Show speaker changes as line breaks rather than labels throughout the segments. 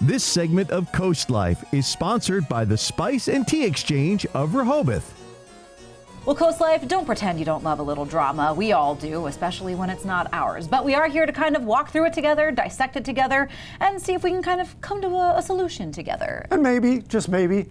This segment of Coast Life is sponsored by the Spice and Tea Exchange of Rehoboth.
Well, CoastLife, don't pretend you don't love a little drama. We all do, especially when it's not ours. But we are here to kind of walk through it together, dissect it together, and see if we can kind of come to a solution together.
And maybe, just maybe,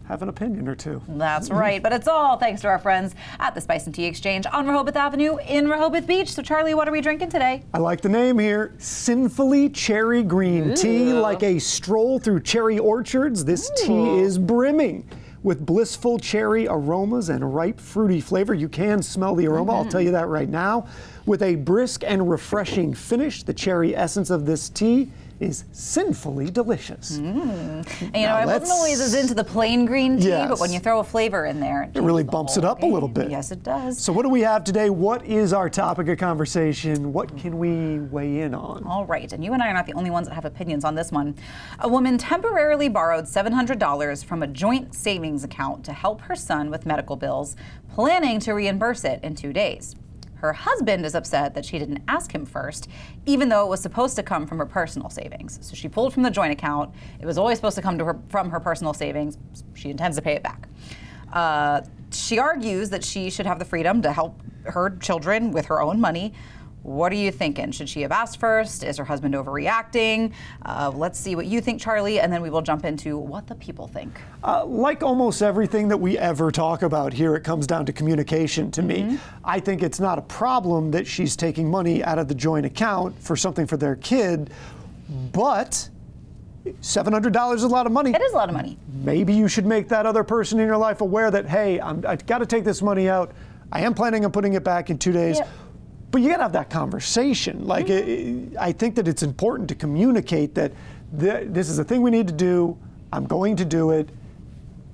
have an opinion or two.
That's right, but it's all thanks to our friends at the Spice and Tea Exchange on Rehoboth Avenue in Rehoboth Beach. So Charlie, what are we drinking today?
I like the name here, Sinfully Cherry Green Tea. Like a stroll through cherry orchards, this tea is brimming with blissful cherry aromas and ripe fruity flavor. You can smell the aroma, I'll tell you that right now. With a brisk and refreshing finish, the cherry essence of this tea is sinfully delicious.
And, you know, I wasn't always as into the plain green tea, but when you throw a flavor in there,
it really bumps it up a little bit.
Yes, it does.
So what do we have today? What is our topic of conversation? What can we weigh in on?
All right, and you and I are not the only ones that have opinions on this one. A woman temporarily borrowed $700 from a joint savings account to help her son with medical bills, planning to reimburse it in 2 days. Her husband is upset that she didn't ask him first, even though it was supposed to come from her personal savings. So she pulled from the joint account. It was always supposed to come to her from her personal savings. She intends to pay it back. She argues that she should have the freedom to help her children with her own money. What are you thinking? Should she have asked first? Is her husband overreacting? Let's see what you think, Charlie, and then we will jump into what the people think.
Like almost everything that we ever talk about here, it comes down to communication to me. I think it's not a problem that she's taking money out of the joint account for something for their kid, but $700 is a lot of money.
It is a lot of money.
Maybe you should make that other person in your life aware that, hey, I've got to take this money out. I am planning on putting it back in 2 days.
Yep.
But you got to have that conversation. Like, I think that it's important to communicate that this is a thing we need to do. I'm going to do it.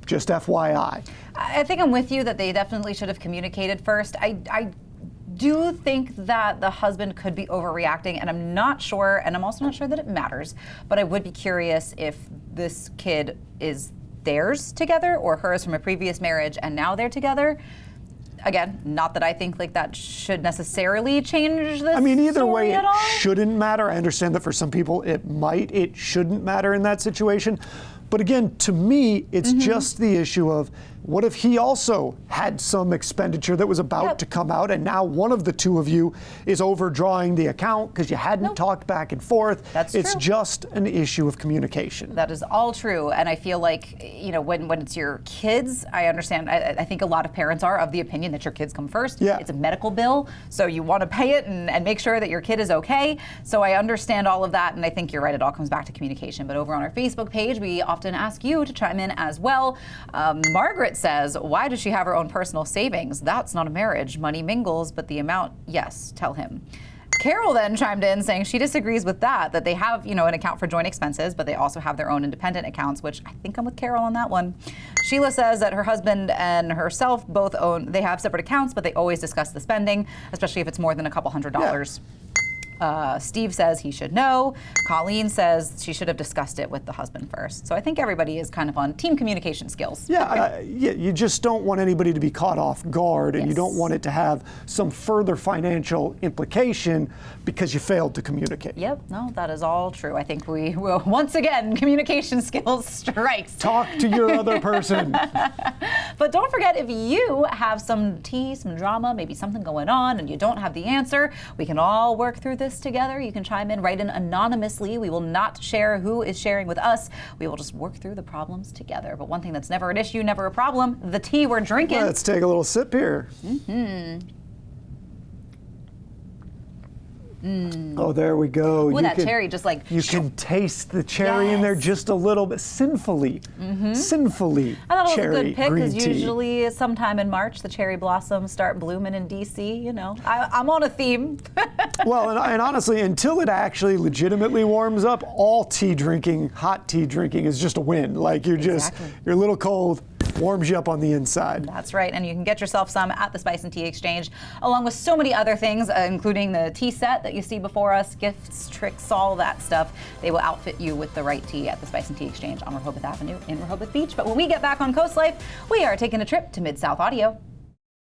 Just FYI.
I think I'm with you that they definitely should have communicated first. I do think that the husband could be overreacting, and I'm not sure, and I'm also not sure that it matters, but I would be curious if this kid is theirs together or hers from a previous marriage and now they're together. Again, not that I think like that should necessarily change this.
I mean, either way, it
all.
shouldn't matter. I understand that for some people it might. It shouldn't matter in that situation. But again, to me, it's just the issue of what if he also had some expenditure that was about to come out, and now one of the two of you is overdrawing the account because you hadn't talked back and forth. It's just an issue of communication.
That is all true, and I feel like, you know, when it's your kids, I understand. I think a lot of parents are of the opinion that your kids come first.
Yeah.
It's a medical bill, so you want to pay it and make sure that your kid is okay. So I understand all of that, and I think you're right. It all comes back to communication. But over on our Facebook page, we often ask you to chime in as well. Margaret says, why does she have her own personal savings? That's not a marriage. Money mingles, but the amount, yes, tell him. Carol then chimed in saying she disagrees with that they have, you know, an account for joint expenses, but they also have their own independent accounts, which I think I'm with Carol on that one. Sheila says that her husband and herself both they have separate accounts, but they always discuss the spending, especially if it's more than a couple $100s. Steve says he should know. Colleen says she should have discussed it with the husband first. So I think everybody is kind of on team communication skills.
Yeah, you just don't want anybody to be caught off guard, and you don't want it to have some further financial implication because you failed to communicate.
Yep, no, that is all true. I think we will, once again, communication skills strikes.
Talk to your other person.
But don't forget, if you have some tea, some drama, maybe something going on, and you don't have the answer, we can all work through this together. You can chime in, write in anonymously. We will not share who is sharing with us. We will just work through the problems together. But one thing that's never an issue, never a problem, the tea we're drinking.
Let's take a little sip here. Oh, there we go.
Ooh, that cherry just like...
You can taste the cherry in there just a little bit. Sinfully cherry
I thought it was a good pick
green
because
tea.
usually sometime in March the cherry blossoms start blooming in D.C. You know, I'm on a theme.
Well, and honestly, until it actually legitimately warms up, all tea drinking, hot tea drinking is just a win. Like you're a little cold, warms you up on the inside.
That's right, and you can get yourself some at the Spice and Tea Exchange, along with so many other things, including the tea set that you see before us, gifts, tricks, all that stuff. They will outfit you with the right tea at the Spice and Tea Exchange on Rehoboth Avenue in Rehoboth Beach. But when we get back on Coast Life, we are taking a trip to Mid-South Audio.